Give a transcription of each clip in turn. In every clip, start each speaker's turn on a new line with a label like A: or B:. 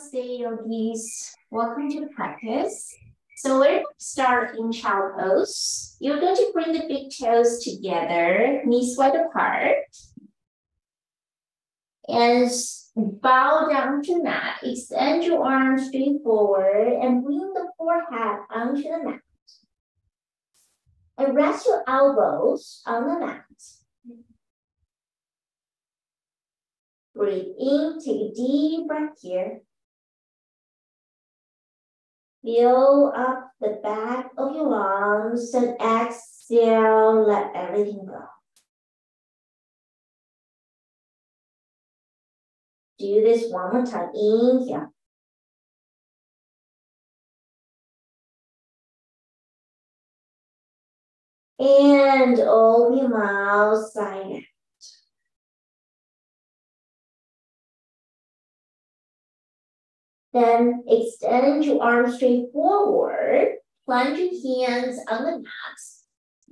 A: Namaste, yogis. Welcome to practice. So we're going to start in child pose. You're going to bring the big toes together, knees wide apart. And bow down to mat. Extend your arms straight forward and bring the forehead onto the mat. And rest your elbows on the mat. Breathe in, take a deep breath here. Fill up the back of your lungs and exhale, let everything go. Do this one more time. Inhale. And open your mouth, sign out. Then extend your arms straight forward. Plant your hands on the mat.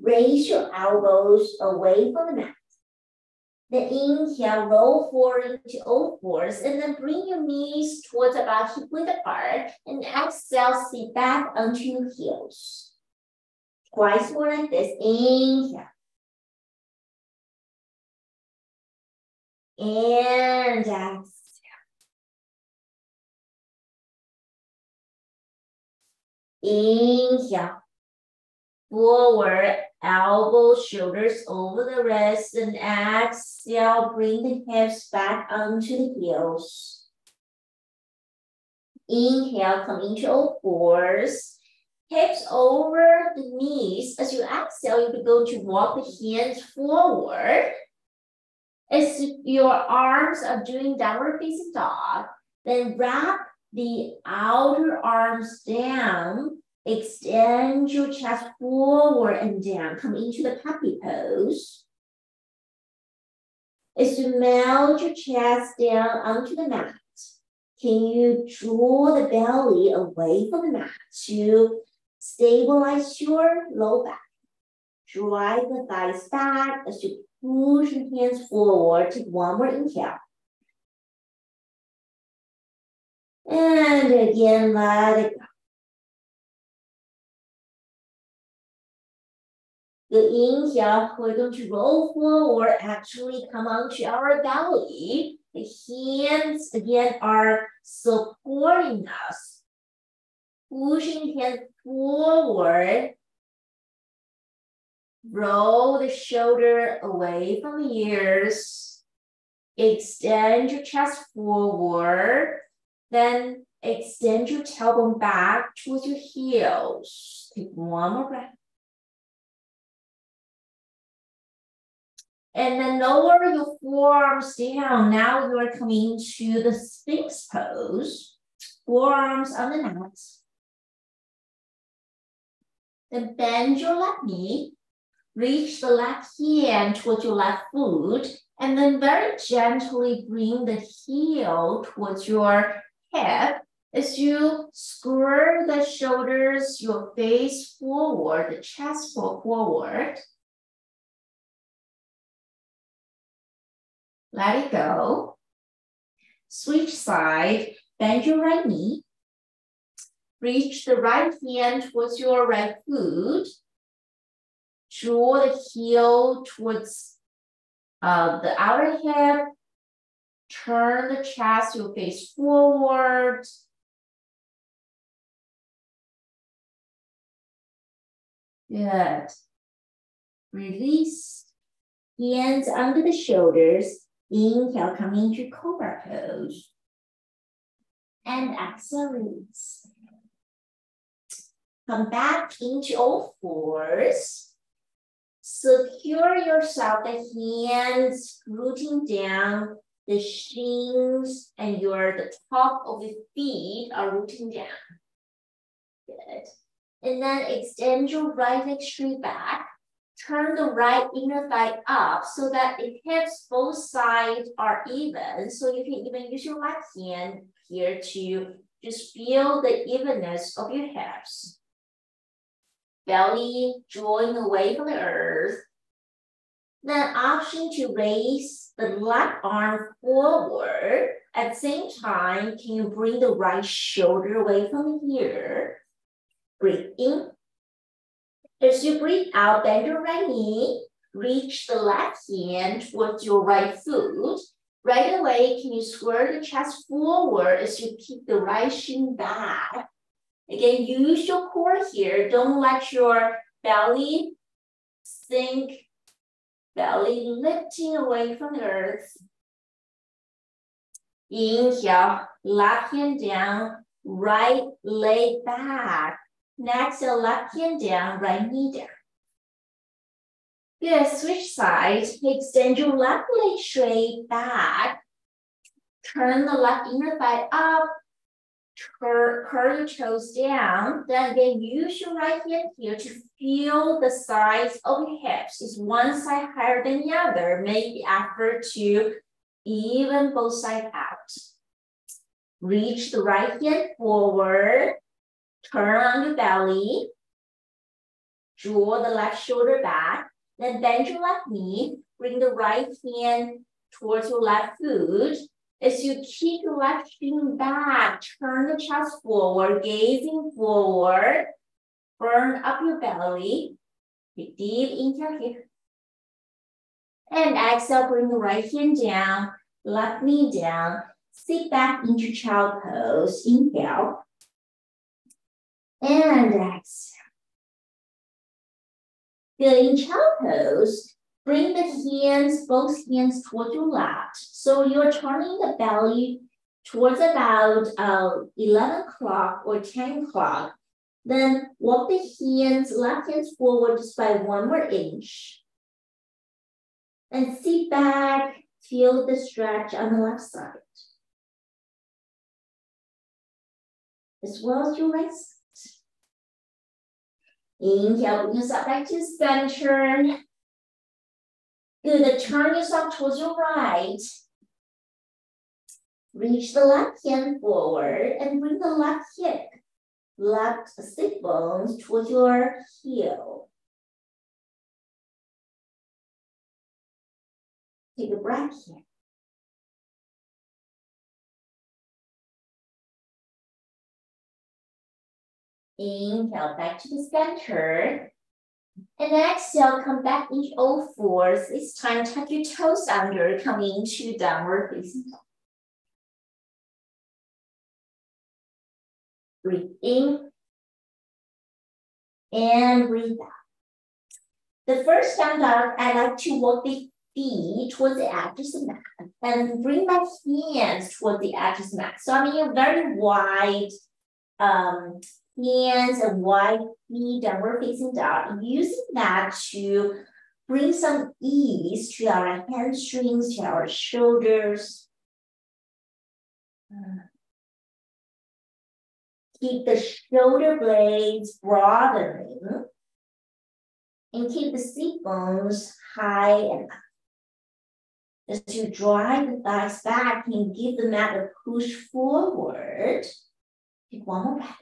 A: Raise your elbows away from the mat. Then inhale, roll forward into all fours, and then bring your knees towards about hip width apart. And exhale, sit back onto your heels. Twice more like this. Inhale. And exhale. Inhale. Forward, elbows, shoulders over the wrists, and exhale, bring the hips back onto the heels. Inhale, come into all fours, hips over the knees. As you exhale, you're going to walk the hands forward. As your arms are doing downward facing dog, then wrap the outer arms down. Extend your chest forward and down. Come into the puppy pose. As you melt your chest down onto the mat, can you draw the belly away from the mat to stabilize your low back? Drive the thighs back as you push your hands forward. Take one more inhale. And again, let it go. The inhale, we're going to roll forward, actually come onto our belly. The hands, again, are supporting us. Pushing hands forward. Roll the shoulder away from the ears. Extend your chest forward. Then extend your tailbone back towards your heels. Take one more breath. And then lower your forearms down. Now you are coming to the Sphinx pose. Forearms on the mat. Then bend your left knee. Reach the left hand towards your left foot. And then very gently bring the heel towards your hip. As you square the shoulders, your face forward, the chest forward. Let it go. Switch side, bend your right knee. Reach the right hand towards your right foot. Draw the heel towards the outer hip. Turn the chest, your face forward. Good. Release. Hands under the shoulders. Inhale, come into cobra pose. And exhale, release. Come back into all fours. Secure yourself, the hands rooting down, the shins and the top of the feet are rooting down. Good. And then extend your right leg straight back. Turn the right inner thigh up so that the hips both sides are even. So you can even use your left hand here to just feel the evenness of your hips. Belly drawing away from the earth. Then option to raise the left arm forward At the same time, can you bring the right shoulder away from here? Breathe in. As you breathe out, bend your right knee. Reach the left hand towards your right foot. Right away, can you square the chest forward as you keep the right shin back? Again, use your core here. Don't let your belly sink, belly lifting away from the earth. Inhale, left hand down, right leg back. Next, left hand down, right knee down. Good, switch sides. Extend your left leg straight back. Turn the left inner thigh up. Curl your toes down. Then again, use your right hand here to feel the size of your hips. Is one side higher than the other? Make the effort to even both sides out. Reach the right hand forward. Turn on your belly. Draw the left shoulder back. Then bend your left knee. Bring the right hand towards your left foot. As you keep your left shin back, turn the chest forward, gazing forward. Burn up your belly. Take deep inhale here. And exhale, bring the right hand down, left knee down. Sit back into child pose. Inhale. And exhale. Good. In child pose, bring the hands, both hands towards your left. So you're turning the belly towards about 11 o'clock or 10 o'clock. Then walk the hands, left hands forward just by 1 more inch. And sit back, feel the stretch on the left side. As well as your right side. Inhale, bring yourself back to center. Good, turn yourself towards your right. Reach the left hand forward and bring the left hip, left sit bones towards your heel. Take a breath here. Inhale, back to the center. And exhale, come back into all fours. This time, tuck your toes under, coming into downward facing dog. Breathe in and breathe out. The first down dog, I like to walk the feet towards the edges of the mat and bring my hands towards the edges of the mat. So I'm in a very wide hands and wide feet, downward facing dog, using that to bring some ease to our hamstrings, to our shoulders. Keep the shoulder blades broadening and keep the seat bones high and up. As you drive the thighs back and give the mat a push forward. Take one more breath.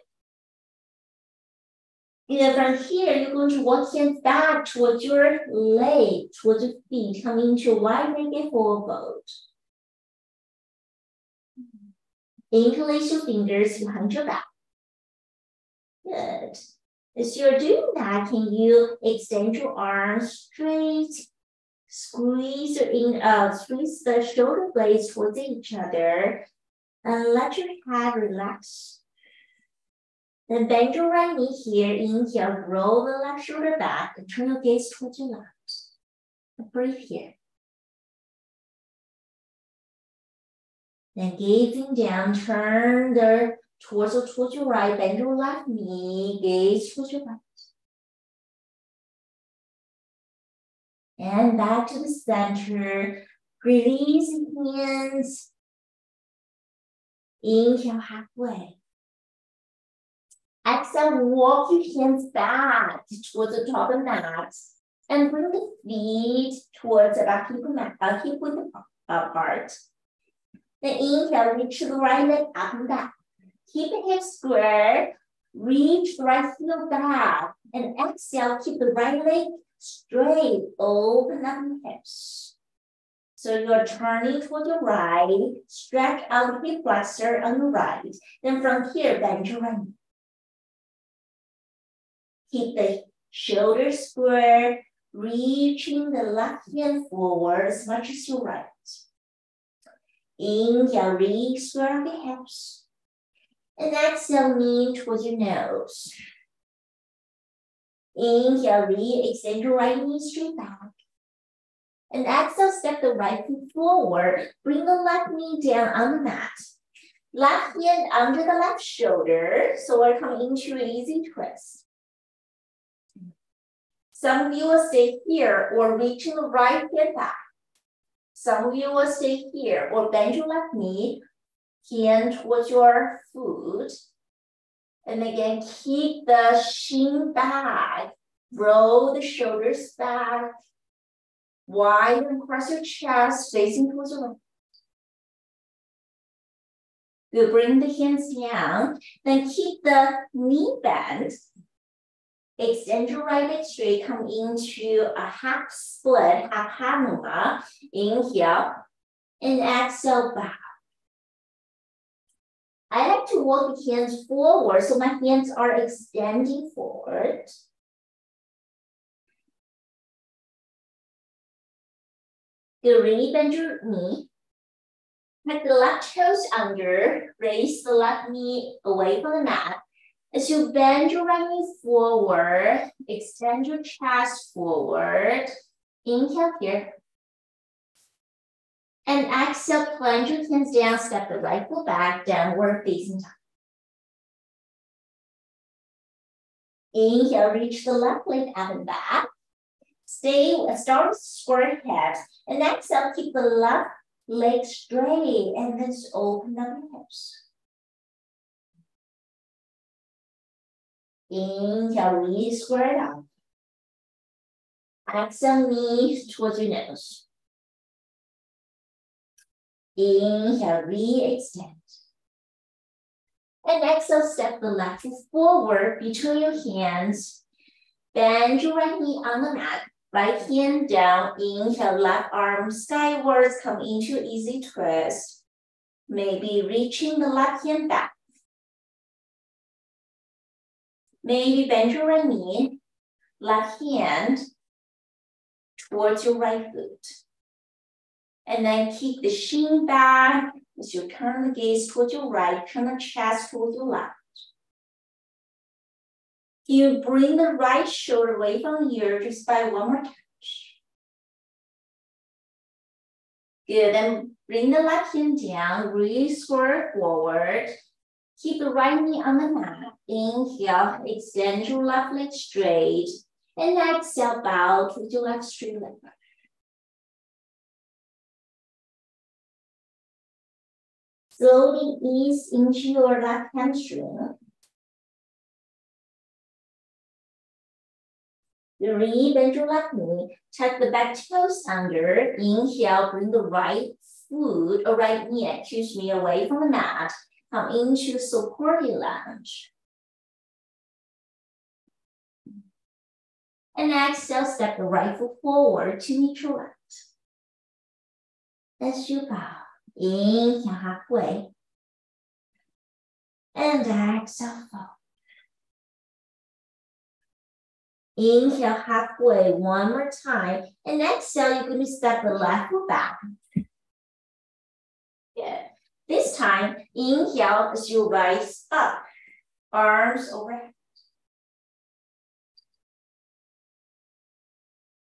A: From here, you're going to walk hands back towards your leg, towards your feet, coming into wide-legged forward fold. Interlace your fingers behind your back. Good. As you're doing that, can you extend your arms straight? Squeeze the shoulder blades towards each other, and let your head relax. Then bend your right knee here. Inhale, roll the left shoulder back and turn your gaze towards your left. Breathe here. Then gazing down, turn the torso towards your right, bend your left knee, gaze towards your right. And back to the center. Release hands. Inhale halfway. Exhale, walk your hands back towards the top of the mat and bring the feet towards the back hip width apart. Then inhale, reach the right leg up and back. Keep the hips square, reach the right heel back, and exhale, keep the right leg straight, open up the hips. So you're turning toward your right, stretch out the hip flexor on the right. Then from here, bend your right knee. Keep the shoulders square, reaching the left hand forward as much as your right. Inhale, reach square the hips. And exhale, lean towards your nose. Inhale, extend your right knee straight back. And exhale, step the right foot forward. Bring the left knee down on the mat. Left hand under the left shoulder. So we're coming into an easy twist. Some of you will stay here or reaching the right hand back. Some of you will stay here or bend your left knee, hand towards your foot. And again, keep the shin back. Roll the shoulders back. Widen across your chest, facing towards the right. Good, bring the hands down. Then keep the knee bent. Extend your right leg straight, come into a half split, half hammer. Inhale and exhale back. I like to walk the hands forward, so my hands are extending forward. Good, really bend your knee. Tuck the left toes under, raise the left knee away from the mat. As you bend your right knee forward, extend your chest forward. Inhale here. And exhale, plunge your hands down, step the right foot back, downward facing dog. Inhale, reach the left leg up and back. Start with square hips. And exhale, keep the left leg straight and then open up your hips. Inhale, really square it up. Exhale, knees towards your nose. Inhale, re-extend. And exhale, step the left foot forward between your hands. Bend your right knee on the mat. Right hand down. Inhale, left arm skywards. Come into easy twist. Maybe reaching the left hand back. Maybe bend your right knee. Left hand towards your right foot. And then keep the shin back as you turn the gaze towards your right, turn the chest towards your left. You bring the right shoulder away from the ear just by one more touch. Good, then bring the left hand down, really square forward. Keep the right knee on the mat. Inhale, extend your left leg straight. And exhale, bow towards your left straight leg. Slowly ease into your left hamstring. Bend your left knee, tuck the back toes under. Inhale, bring the right foot or right knee, away from the mat. Come into supported lunge. And exhale, step the right foot forward to meet your left. As you bow, inhale halfway. And exhale, fold. Inhale halfway, one more time. And exhale, you're going to step the left foot back. Good. This time, inhale as you rise up. Arms overhead.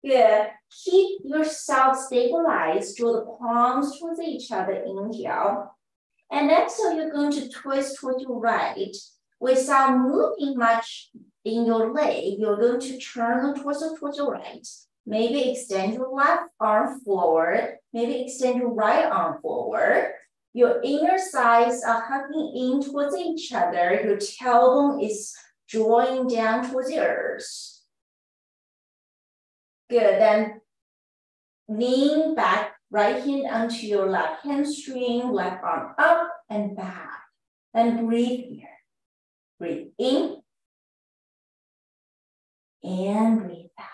A: Good. Keep yourself stabilized. Draw the palms towards each other. Inhale. And exhale, you're going to twist towards your right. Without moving much in your leg, you're going to turn the torso towards your right. Maybe extend your left arm forward. Maybe extend your right arm forward. Your inner thighs are hugging in towards each other. Your tailbone is drawing down towards the earth. Good, then lean back, right hand onto your left hamstring, left arm up and back. And breathe here. Breathe in and breathe out.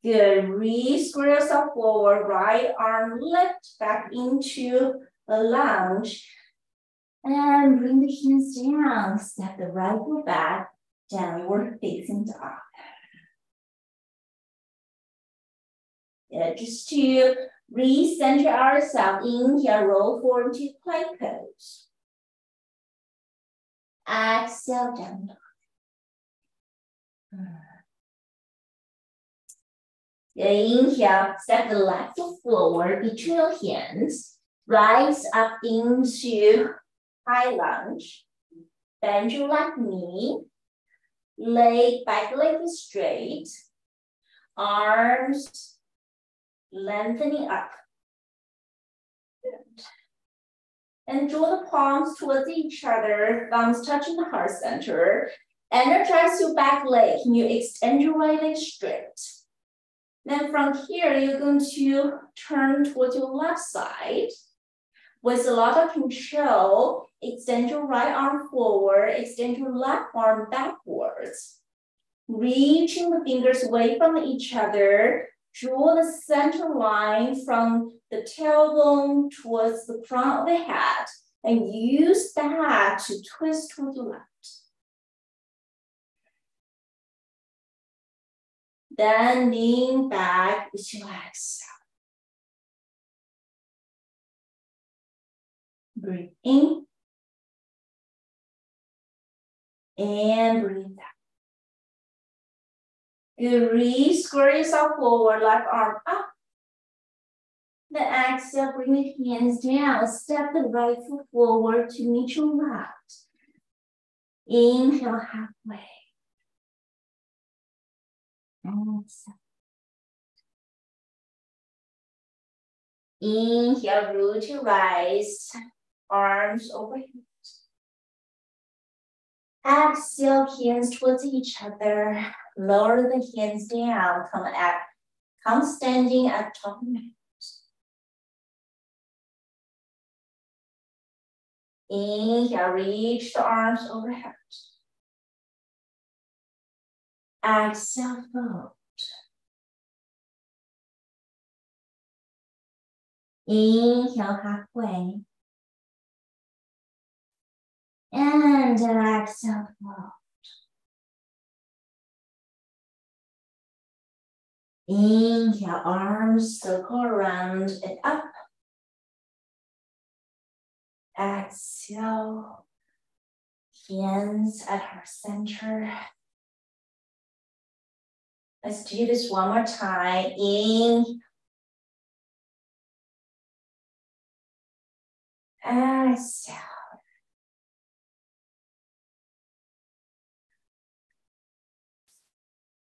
A: Good. Re-square yourself forward. Right arm lift back into a lunge. And bring the hands down. Step the right foot back. Downward facing dog. Yeah, just to recenter ourselves. Inhale, roll forward to plank pose. Exhale, down dog. Inhale, step the left foot forward between your hands. Rise up into high lunge. Bend your left knee. Back leg is straight. Arms lengthening up. Good. And draw the palms towards each other. Thumbs touching the heart center. Energize your back leg. Can you extend your right leg straight? Then from here, you're going to turn towards your left side. With a lot of control, extend your right arm forward, extend your left arm backwards. Reaching the fingers away from each other, draw the center line from the tailbone towards the front of the head, and use that to twist towards the left. Then lean back, relax. Breathe in. And breathe out. Good. Re-square yourself forward, left arm up. Then exhale, bring the hands down. Step the right foot forward to meet your left. Inhale halfway. Exhale. Inhale, root to rise. Arms overhead. Exhale, hands towards each other. Lower the hands down. Come standing at top of the mat. Inhale, reach the arms overhead. Exhale, fold. Inhale, halfway. And exhale, fold. Inhale, arms circle around and up. Exhale, hands at heart center. Let's do this one more time. In. Exhale.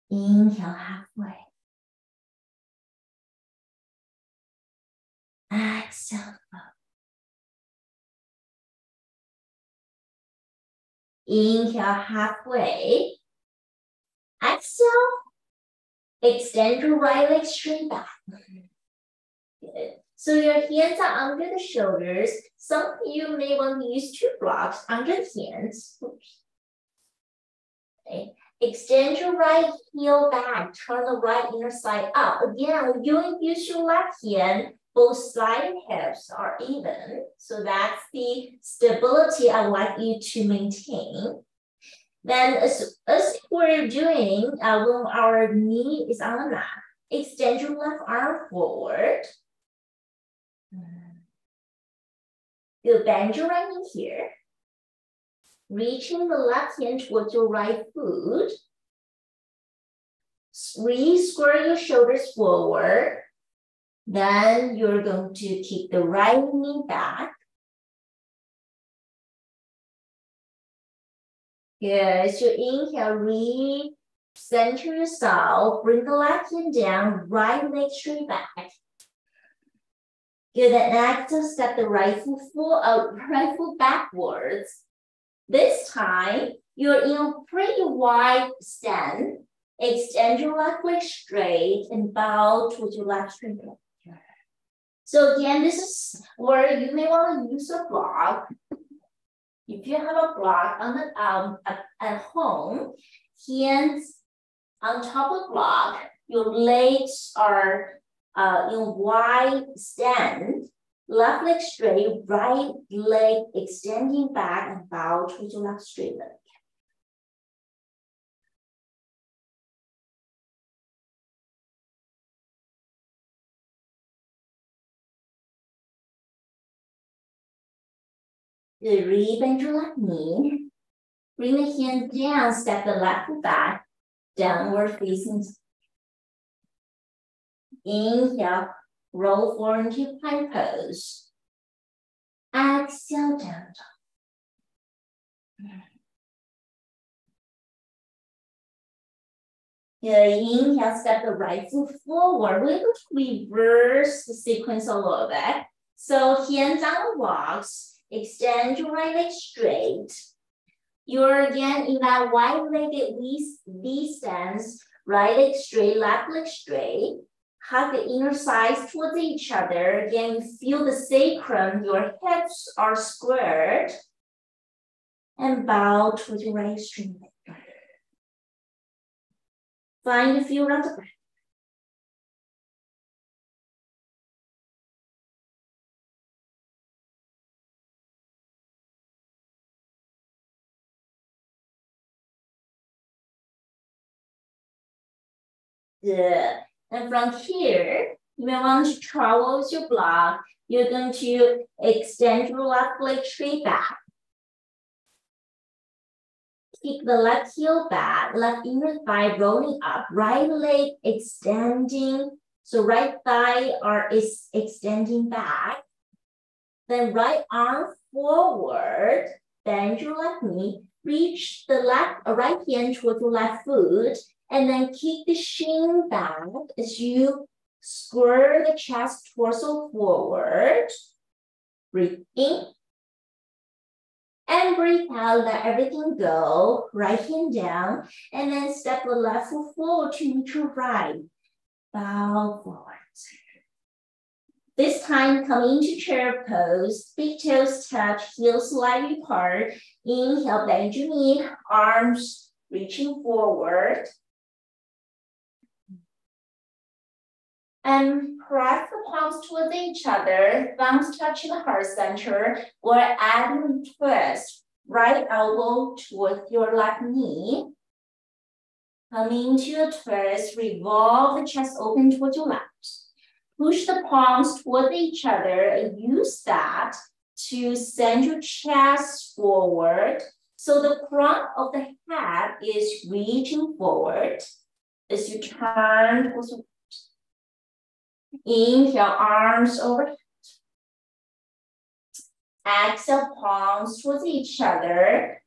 A: Inhale halfway. Exhale. Inhale halfway. Exhale. Extend your right leg straight back. Good. So your hands are under the shoulders. Some of you may want to use two blocks under the hands. Oops. Okay. Extend your right heel back. Turn the right inner side up. Again, you use your left hand. Both side and hips are even. So that's the stability I want you to maintain. Then as we're doing, when our knee is on the mat, extend your left arm forward. You bend your right knee here. Reaching the left hand towards your right foot. Re-square your shoulders forward. Then you're going to keep the right knee back. Good. So inhale, re-center yourself. Bring the left hand down, right leg straight back. Good. And exhale, step the right foot backwards. This time, you're in a pretty wide stand. Extend your left leg straight and bow towards your left straight leg. So again, this is where you may want to use a block. If you have a block on the at home, hands on top of the block. Your legs are in wide stand. Left leg straight, right leg extending back and bow towards your left straight leg. Good, rebend your left knee. Bring the hand down, step the left foot back, downward facing. Inhale, roll forward into plank pose. Exhale, down dog. Good, inhale, step the right foot forward. We're going to reverse the sequence a little bit. So hands on the blocks, extend your right leg straight. You're again in that wide-legged V stance, right leg straight, left leg straight. Hug the inner thighs towards each other. Again, you feel the sacrum, your hips are squared. And bow towards your right extreme leg. Find a few rounds of breath. Good. And from here, you may want to travel with your block. You're going to extend your left leg straight back. Kick the left heel back, left inner thigh rolling up, right leg extending. So right thigh is extending back. Then right arm forward, bend your left knee, reach the right hand towards the left foot, and then kick the shin back as you square the chest torso forward. Breathe in. And breathe out, let everything go. Right hand down, and then step the left foot forward to neutral right. Bow forward. This time, come into chair pose. Big toes touch, heels slightly apart. Inhale, bend your knee, arms reaching forward. And press the palms towards each other, thumbs touching the heart center, or add a twist. Right elbow towards your left knee. Coming to a twist, revolve the chest open towards your left. Push the palms towards each other and use that to send your chest forward. So the front of the head is reaching forward as you turn towards the inhale, arms overhead. Exhale, palms towards each other.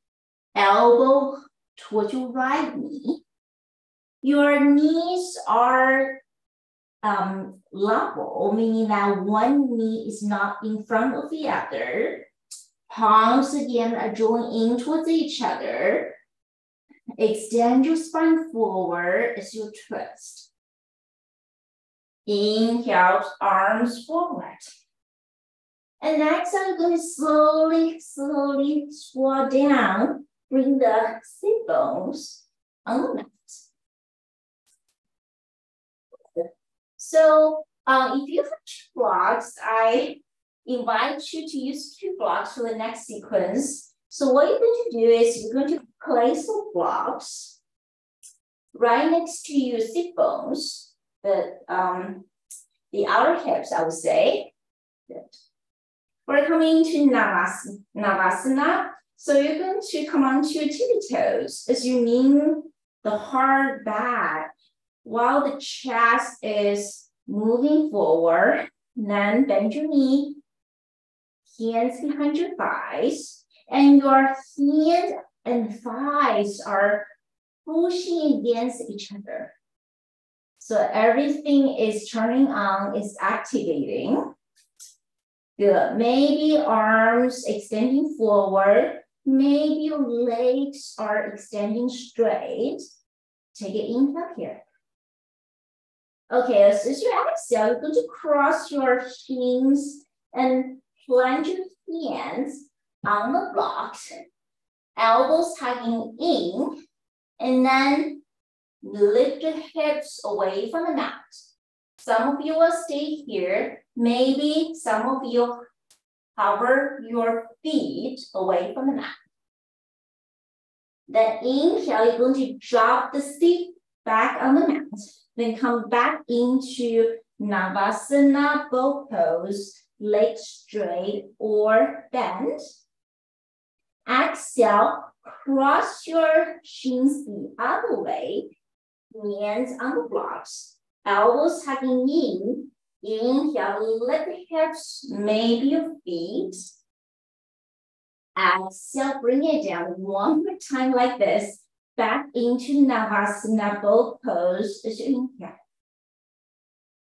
A: Elbow towards your right knee. Your knees are level, meaning that one knee is not in front of the other. Palms again are joined in towards each other. Extend your spine forward as you twist. Inhale, arms forward. And next, I'm going to slowly squat down. Bring the sit bones on the mat. So if you have 2 blocks, I invite you to use 2 blocks for the next sequence. So what you're going to do is you're going to place the blocks right next to your sit bones, the outer hips, I would say. Good. We're coming to Navasana. So you're going to come onto your tippy toes as you lean the heart back while the chest is moving forward. Then bend your knee, hands behind your thighs, and your hand and thighs are pushing against each other. So everything is turning on, is activating. Good. Maybe arms extending forward. Maybe your legs are extending straight. Take an inhale here. Okay, as you exhale, you're going to cross your shins and plant your hands on the blocks. Elbows tucking in. And then Lift the hips away from the mat. Some of you will stay here. Maybe some of you hover your feet away from the mat. Then inhale, you're going to drop the feet back on the mat. Then come back into Navasana bow pose, legs straight or bent. Exhale, cross your shins the other way, hands on the blocks, elbows hugging in. Inhale, lift the hips, maybe your feet. Exhale, bring it down one more time like this. Back into Navasana bow pose as you inhale.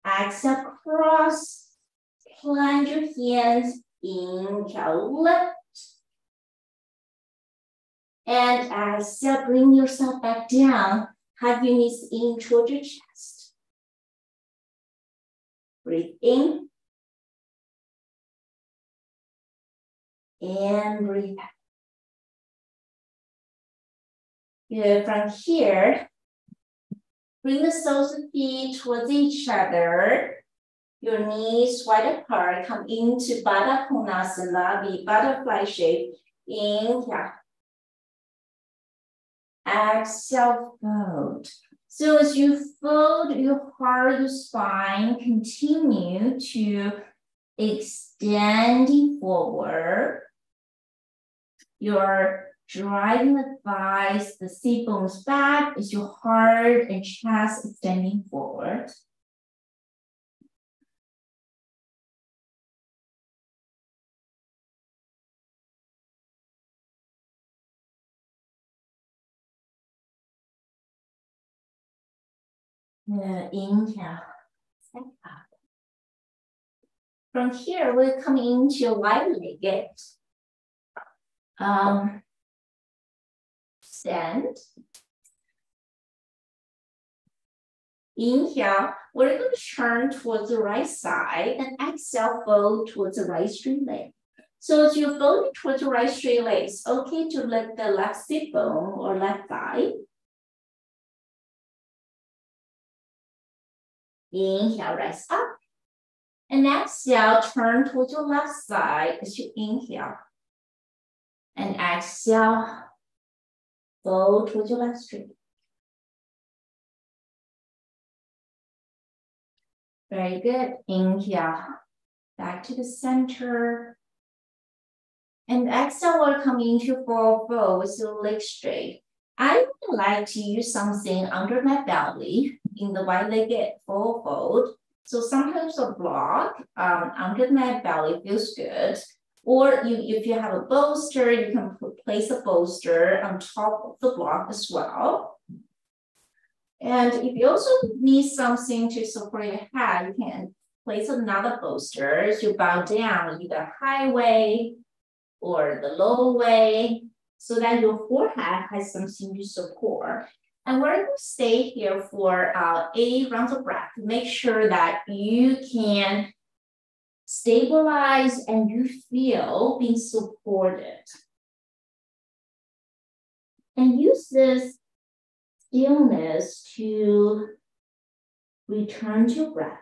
A: Exhale, cross, plunge your hands, inhale, lift. And exhale, bring yourself back down. Hug your knees in towards your chest. Breathe in. And breathe out. Good. From here, bring the soles of feet towards each other. Your knees wide apart. Come into Baddha Konasana, the butterfly shape. Inhale. Exhale, fold. So as you fold your heart, your spine, continue to extending forward. You're driving the thighs, the seat bones back as your heart and chest extending forward. Inhale. From here, we're coming into wide-legged stand. Inhale, we're going to turn towards the right side and exhale, fold towards the right straight leg. So as you fold towards the right straight leg, it's okay to lift the left sit bone or left thigh. Inhale, rise up. And exhale, turn towards your left side as you inhale. And exhale, fold towards your left straight. Very good. Inhale, back to the center. And exhale, we'll come into forward fold with your legs straight. I would like to use something under my belly in the wide-legged forward fold. So sometimes a block under my belly feels good. Or if you have a bolster, you can place a bolster on top of the block as well. And if you also need something to support your head, you can place another bolster as you bow down, either high way or the low way, so that your forehead has something to support. And we're going to stay here for 8 rounds of breath to make sure that you can stabilize and you feel being supported. And use this stillness to return to your breath.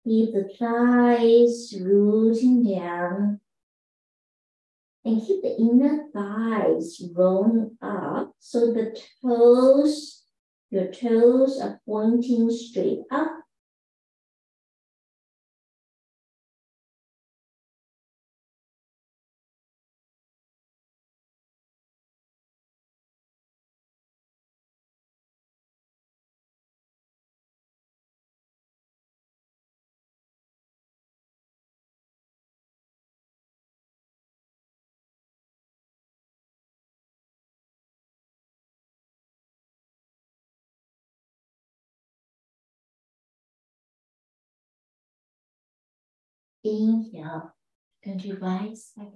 A: Keep the thighs rooting down. And keep the inner thighs rolling up so the toes, your toes are pointing straight up. Inhale, and you rise back.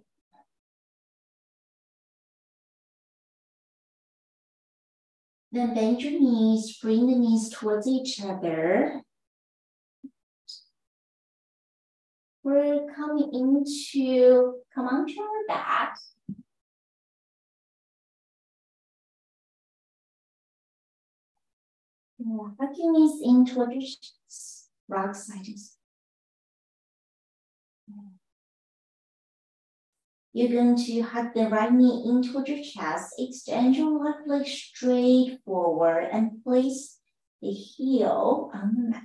A: Then bend your knees, bring the knees towards each other. We're come onto our back. Hug your knees in toward your chest. Rock side to side. You're going to hug the right knee in toward your chest. Extend your left leg straight forward and place the heel on the mat.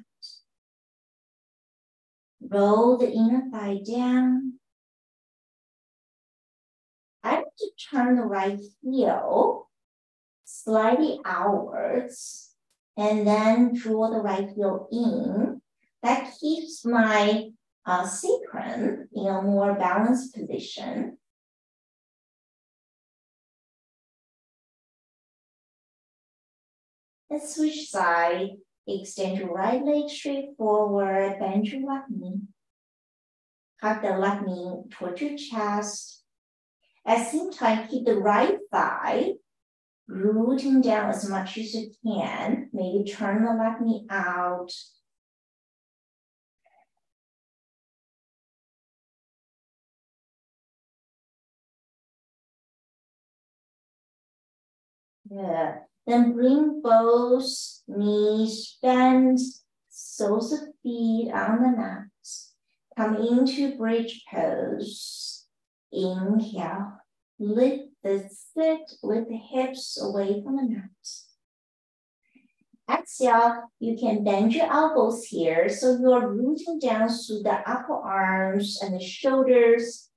A: Roll the inner thigh down. I like to turn the right heel slightly outwards and then draw the right heel in. That keeps my sacrum in a more balanced position. Let's switch side. Extend your right leg straight forward, bend your left knee. Hug the left knee towards your chest. At the same time, keep the right thigh rooting down as much as you can. Maybe turn the left knee out. Good. Then bring both knees bent, soles of feet on the mat. Come into bridge pose. Inhale. Lift the sit with the hips away from the mat. Exhale, you can bend your elbows here so you're rooting down through the upper arms and the shoulders.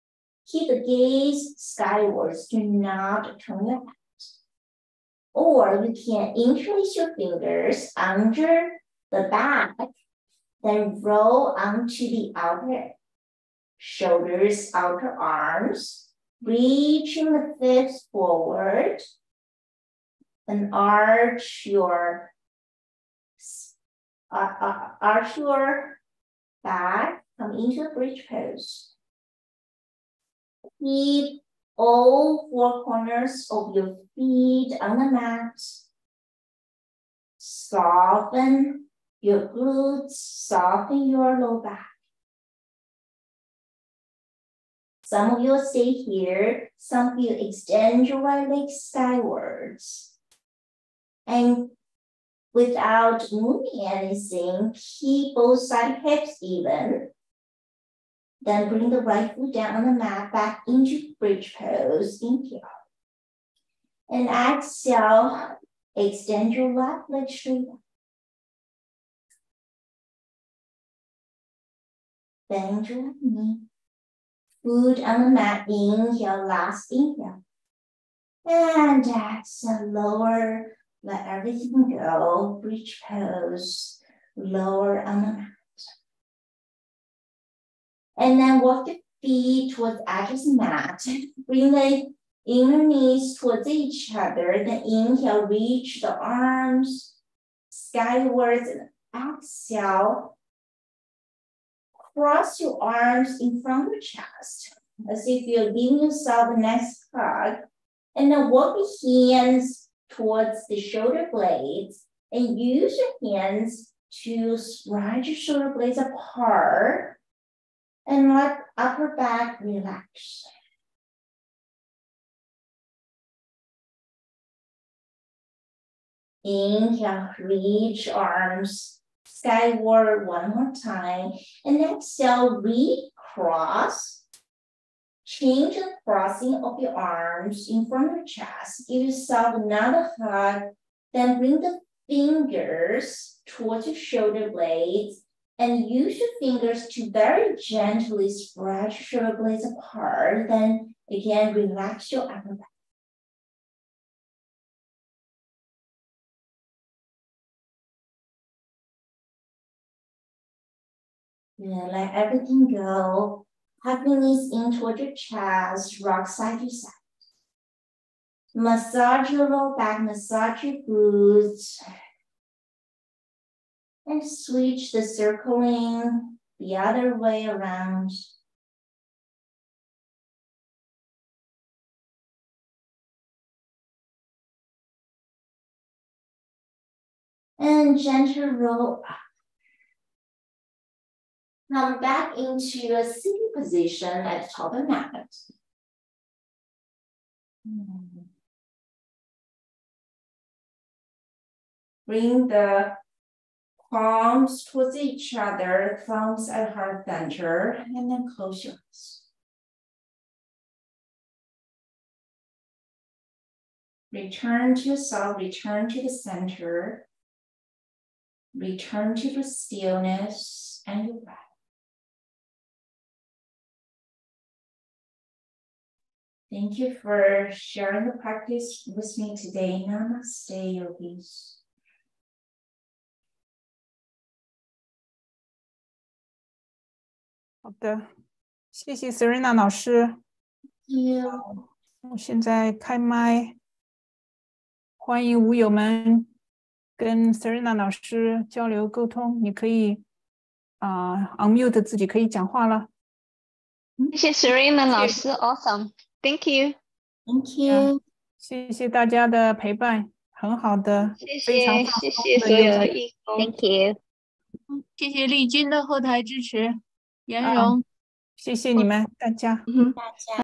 A: Keep the gaze skywards. Do not turn your head. Or you can interlace your fingers under the back, then roll onto the outer shoulders, outer arms, reaching the fists forward, and arch your back, come into a bridge pose. Keep all four corners of your feet on the mat. Soften your glutes, soften your low back. Some of you stay here, some of you extend your right leg skywards. And without moving anything, keep both side hips even. Then bring the right foot down on the mat, back into bridge pose, inhale. And exhale, extend your left leg straight. Bend your knee. Foot on the mat, inhale, last inhale. And exhale, lower, let everything go, bridge pose, lower on the mat. And then walk the feet towards the edge of the mat. Bring the inner knees towards each other. Then inhale, reach the arms skywards. And exhale, cross your arms in front of your chest, as if you're giving yourself a nice hug. And then walk the hands towards the shoulder blades. And use your hands to spread your shoulder blades apart. And let upper back relax. Inhale, reach arms skyward one more time. And exhale, recross. Change the crossing of your arms in front of your chest. Give yourself another hug. Then bring the fingers towards your shoulder blades. And use your fingers to very gently spread your shoulder blades apart. Then again, relax your upper back. Yeah, let everything go. Hug your knees in toward your chest, rock side to side. Massage your lower back, massage your glutes. And switch the circling the other way around. And gentle roll up. Come back into a sitting position at the top of the mat. Bring the palms towards each other, thumbs at heart center, and then close your eyes. Return to yourself, return to the center, return to the stillness and your breath. Thank you for sharing the practice with me today. Namaste, yogis.
B: 好的，谢谢 Serena 老师。我现在开麦，欢迎舞友们跟 Serena 老师交流沟通。你可以unmute 自己，可以讲话了。
C: 谢谢 Serena 老师 ，Awesome， Thank you，
A: Thank you，
B: 谢谢大家的陪伴，很好的，非常放松的
C: 所有义工
A: Thank you，
D: 谢谢丽君的后台支持，颜蓉，
B: 谢谢你们大家。
A: 大家。